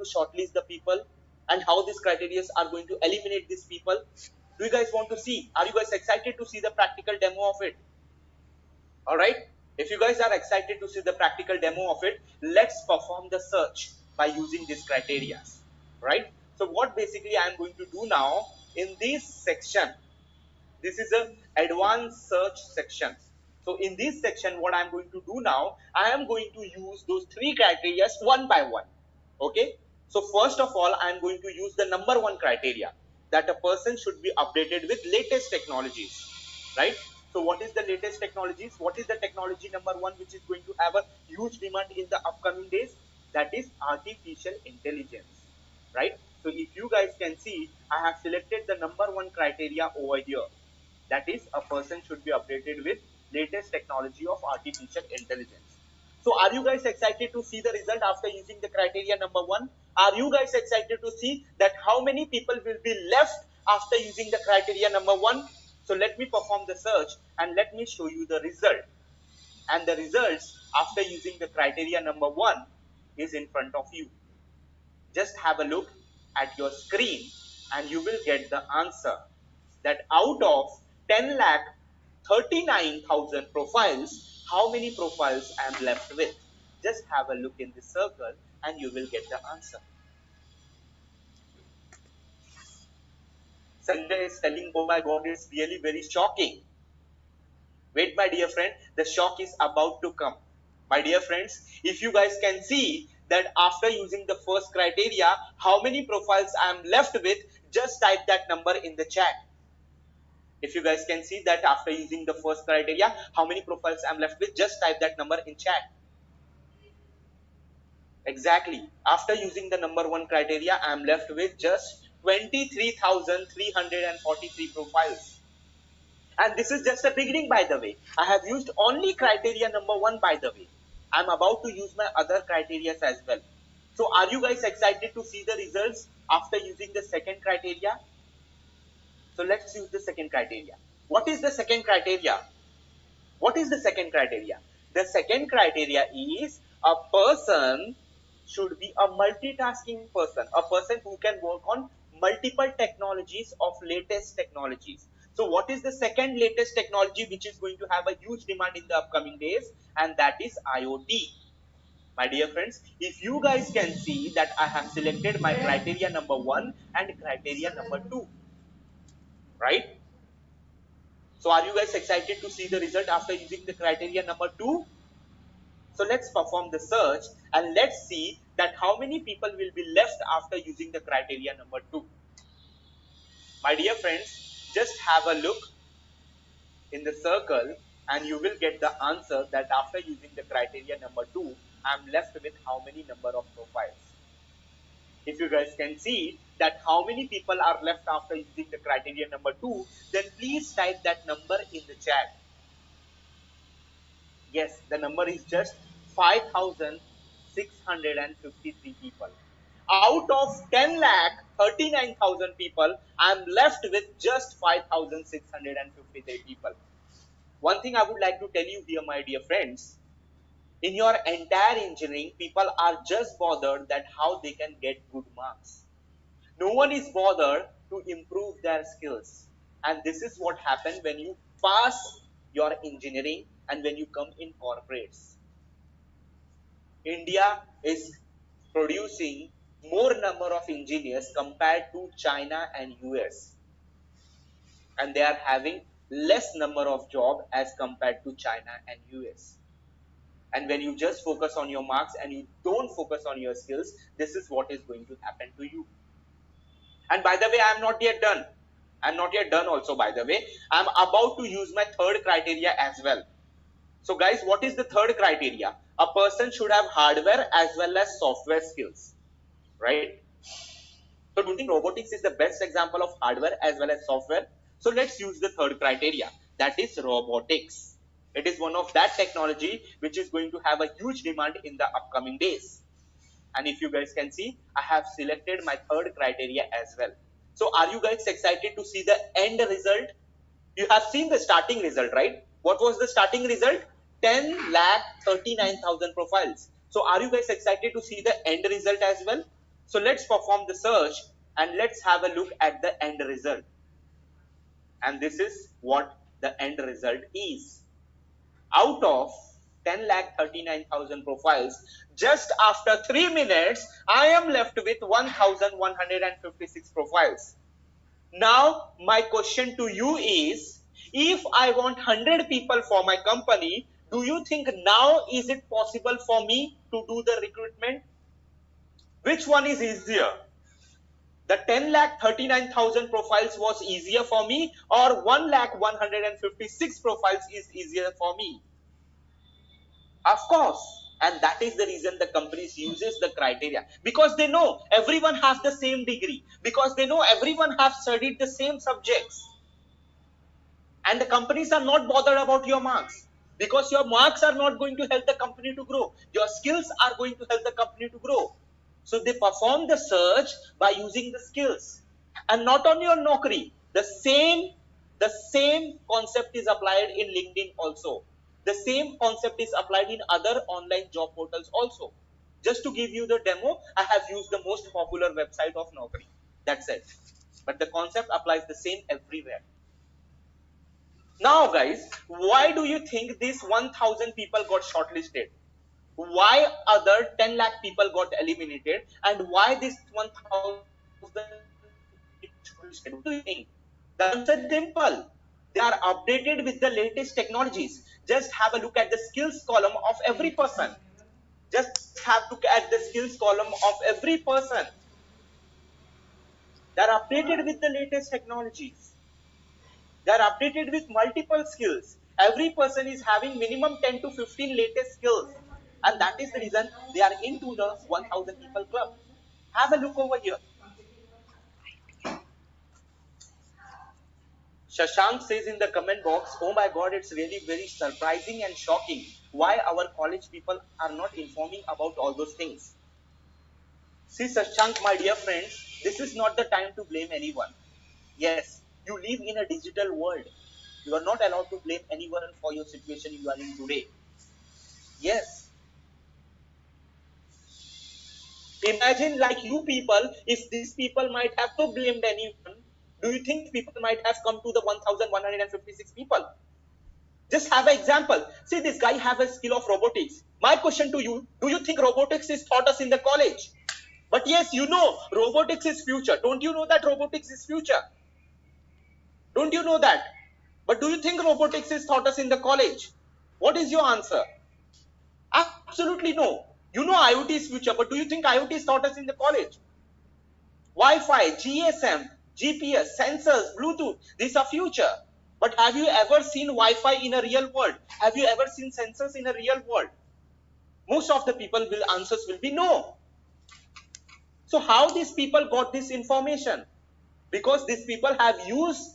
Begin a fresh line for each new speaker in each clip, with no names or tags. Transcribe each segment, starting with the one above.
to shortlist the people and how these criteria are going to eliminate these people. Do you guys want to see? Are you guys excited to see the practical demo of it? All right. If you guys are excited to see the practical demo of it, let's perform the search by using these criteria. Right. So what basically I am going to do now in this section, this is a advanced search section. So in this section, what I'm going to do now, I am going to use those three criteria one by one. Okay. So first of all, I'm going to use the number one criteria, that a person should be updated with latest technologies, right? So what is the latest technologies? What is the technology number one which is going to have a huge demand in the upcoming days? That is artificial intelligence, right? So if you guys can see, I have selected the number one criteria over here. That is, a person should be updated with latest technology of artificial intelligence. So are you guys excited to see the result after using the criteria number one? Are you guys excited to see that how many people will be left after using the criteria number one? So let me perform the search and let me show you the result. And the results after using the criteria number one is in front of you. Just have a look at your screen and you will get the answer that out of 10 lakh 39,000 profiles, how many profiles I am left with? Just have a look in the circle and you will get the answer. Sanjay is telling, oh my god, it's really very shocking. Wait, my dear friend, the shock is about to come. My dear friends, if you guys can see that after using the first criteria, how many profiles I am left with, just type that number in the chat. If you guys can see that after using the first criteria, how many profiles I'm left with, just type that number in chat. Exactly. After using the number one criteria, I'm left with just 23,343 profiles. And this is just a beginning, by the way. I have used only criteria number one, by the way. I'm about to use my other criteria as well. So are you guys excited to see the results after using the second criteria? So let's use the second criteria. What is the second criteria? What is the second criteria? The second criteria is a person should be a multitasking person, a person who can work on multiple technologies of latest technologies. So what is the second latest technology which is going to have a huge demand in the upcoming days? And that is IoT. My dear friends, if you guys can see that I have selected my criteria number one and criteria number two, right? So are you guys excited to see the result after using the criteria number two? So let's perform the search and let's see that how many people will be left after using the criteria number two. My dear friends, just have a look in the circle and you will get the answer that after using the criteria number two, I'm left with how many number of profiles. If you guys can see that how many people are left after using the criteria number two, then please type that number in the chat. Yes, the number is just 5,653 people. Out of 10 lakh 39,000 people, I am left with just 5,653 people. One thing I would like to tell you here, my dear friends, in your entire engineering, people are just bothered that how they can get good marks. No one is bothered to improve their skills. And this is what happens when you pass your engineering and when you come in corporates. India is producing more number of engineers compared to China and US. And they are having less number of job as compared to China and US. And when you just focus on your marks and you don't focus on your skills, this is what is going to happen to you. And by the way, I'm not yet done. I'm not yet done also, by the way. I'm about to use my third criteria as well. So guys, what is the third criteria? A person should have hardware as well as software skills, right? So do you think robotics is the best example of hardware as well as software? So let's use the third criteria, that is robotics. It is one of that technology which is going to have a huge demand in the upcoming days. And if you guys can see, I have selected my third criteria as well. So are you guys excited to see the end result? You have seen the starting result, right? What was the starting result? 10 lakh 39,000 profiles. So are you guys excited to see the end result as well? So let's perform the search and let's have a look at the end result. And this is what the end result is. Out of 10,39,000 profiles, just after 3 minutes, I am left with 1,156 profiles. Now, my question to you is, if I want 100 people for my company, do you think now is it possible for me to do the recruitment? Which one is easier? The 10,39,000 profiles was easier for me, or 1,156 profiles is easier for me? Of course. And that is the reason the companies uses the criteria, because they know everyone has the same degree, because they know everyone has studied the same subjects. And the companies are not bothered about your marks, because your marks are not going to help the company to grow. Your skills are going to help the company to grow. So they perform the search by using the skills. And not only on Naukri, the same concept is applied in LinkedIn also. The same concept is applied in other online job portals also. Just to give you the demo, I have used the most popular website of Naukri. That's it. But the concept applies the same everywhere. Now, guys, why do you think these 1,000 people got shortlisted? Why other 10 lakh people got eliminated? And why this 1,000 people shortlisted? What do you think? The answer is simple. They are updated with the latest technologies. Just have a look at the skills column of every person. Just have a look at the skills column of every person. They are updated with the latest technologies. They are updated with multiple skills. Every person is having minimum 10 to 15 latest skills. And that is the reason they are into the 1,000 people club. Have a look over here. Shashank says in the comment box, oh my god, it's really very surprising and shocking why our college people are not informing about all those things. See, Shashank, my dear friends, this is not the time to blame anyone. Yes, you live in a digital world. You are not allowed to blame anyone for your situation you are in today. Yes. Imagine like you people, if these people might have to blamed anyone, do you think people might have come to the 1,156 people? Just have an example. See, this guy have a skill of robotics. My question to you, do you think robotics is taught us in the college? But yes, you know, robotics is future. Don't you know that robotics is future? Don't you know that? But do you think robotics is taught us in the college? What is your answer? Absolutely no. You know IoT is future, but do you think IoT is taught us in the college? Wi-Fi, GSM, GPS, sensors, Bluetooth, these are future. But have you ever seen Wi-Fi in a real world? Have you ever seen sensors in a real world? Most of the people will answers will be no. So how these people got this information? Because these people have used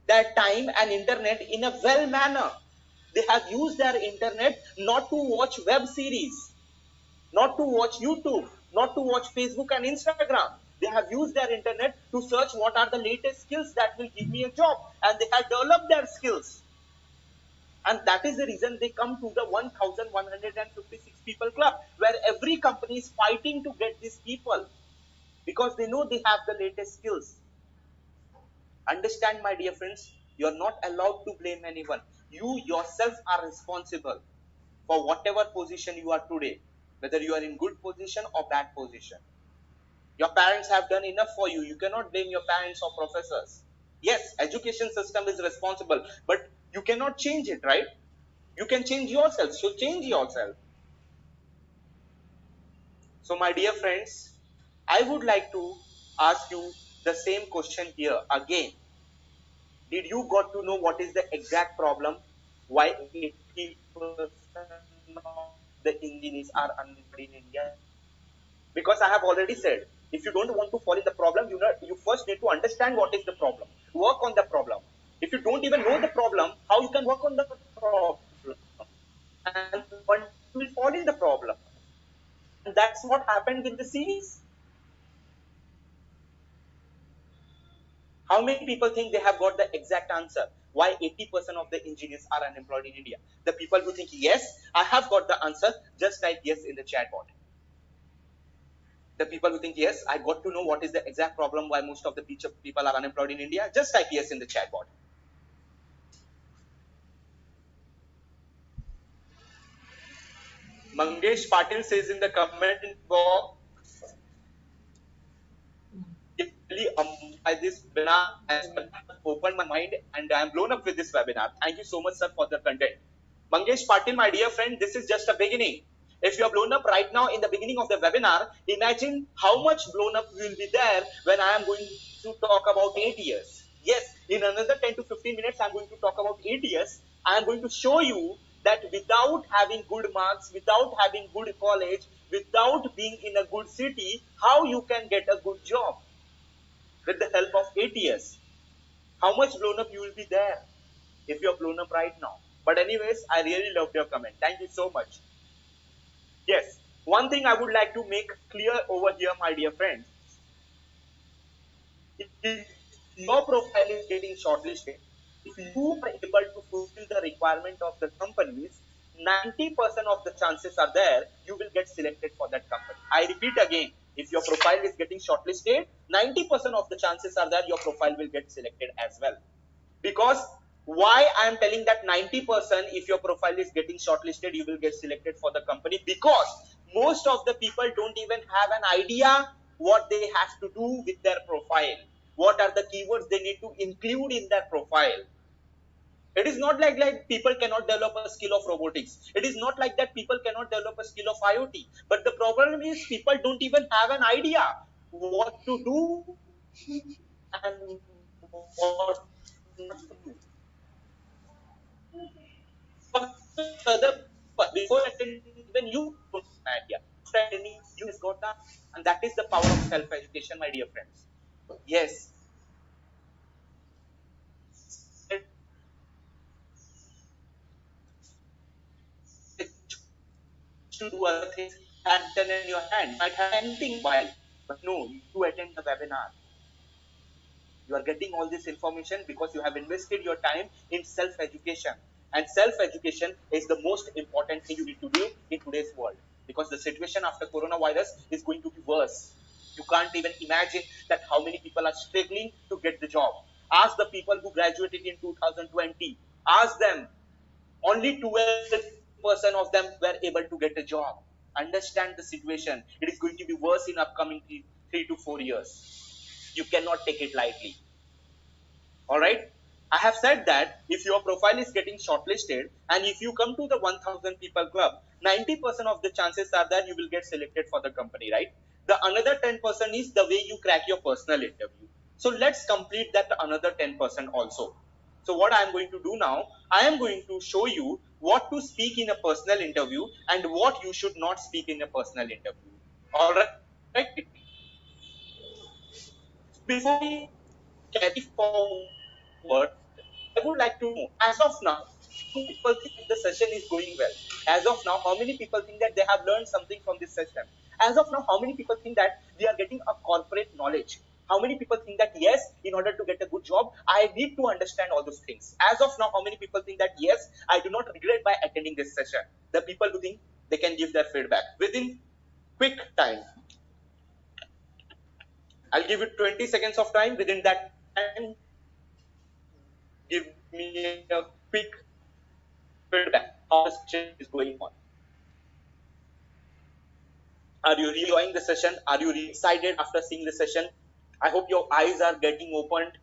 their time and internet in a well manner. They have used their internet not to watch web series, not to watch YouTube, not to watch Facebook and Instagram. They have used their internet to search what are the latest skills that will give me a job, and they have developed their skills. And that is the reason they come to the 1,156 people club, where every company is fighting to get these people, because they know they have the latest skills. Understand, my dear friends, you are not allowed to blame anyone. You yourself are responsible for whatever position you are today, whether you are in good position or bad position. Your parents have done enough for you. You cannot blame your parents or professors. Yes, education system is responsible, but you cannot change it, right? You can change yourself, so change yourself. So my dear friends, I would like to ask you the same question here again. Did you got to know what is the exact problem? Why 80% of the engineers are unemployed in India? Because I have already said, if you don't want to fall in the problem, you first need to understand what is the problem. Work on the problem. If you don't even know the problem, how you can work on the problem? And one will fall in the problem. And that's what happened with the series. How many people think they have got the exact answer? Why 80% of the engineers are unemployed in India? The people who think, yes, I have got the answer, just type yes in the chat box. The people who think yes, I got to know what is the exact problem why most of the people are unemployed in India, just type yes in the chat box. Mangesh Patil says in the comment box, really by this webinar has opened my mind and I am blown up with this webinar. Thank you so much, sir, for the content. Mangesh Patil, my dear friend, this is just a beginning. If you are blown up right now in the beginning of the webinar, imagine how much blown up you will be there when I am going to talk about 8 years. Yes, in another 10 to 15 minutes, I am going to talk about 8 years. I am going to show you that without having good marks, without having good college, without being in a good city, how you can get a good job with the help of 8 years. How much blown up you will be there if you are blown up right now. But anyways, I really loved your comment. Thank you so much. Yes, one thing I would like to make clear over here, my dear friends, if your profile is getting shortlisted, if you are able to fulfill the requirement of the companies, 90% of the chances are there you will get selected for that company. I repeat again, if your profile is getting shortlisted, 90% of the chances are there your profile will get selected as well. Because why I am telling that 90% if your profile is getting shortlisted, you will get selected for the company, because most of the people don't even have an idea what they have to do with their profile. What are the keywords they need to include in their profile? It is not like people cannot develop a skill of robotics. It is not like that people cannot develop a skill of IoT. But the problem is people don't even have an idea what to do and what not to do. Other, before attending, even you don't have an idea. After attending, you just got that. And that is the power of self-education, my dear friends. Yes. To do other things and then in your hand. You might have anything while, but no, you attend the webinar. You are getting all this information because you have invested your time in self-education. And self-education is the most important thing you need to do in today's world, because the situation after coronavirus is going to be worse. You can't even imagine that how many people are struggling to get the job. Ask the people who graduated in 2020. Ask them. Only 12% of them were able to get a job. Understand the situation. It is going to be worse in upcoming 3 to 4 years. You cannot take it lightly. All right. I have said that if your profile is getting shortlisted and if you come to the 1000 people club, 90% of the chances are that you will get selected for the company, right? The another 10% is the way you crack your personal interview. So let's complete that another 10% also. So what I am going to do now, I am going to show you what to speak in a personal interview and what you should not speak in a personal interview. All right. Before we carry forward, I would like to know, as of now, how many people think the session is going well? As of now, how many people think that they have learned something from this session? As of now, how many people think that we are getting a corporate knowledge? How many people think that yes, in order to get a good job, I need to understand all those things? As of now, how many people think that yes, I do not regret by attending this session? The people who think they can give their feedback within quick time. I'll give it 20 seconds of time. Within that time, give me a quick feedback how the session is going on. Are you really enjoying the session? Are you really excited after seeing the session? I hope your eyes are getting opened.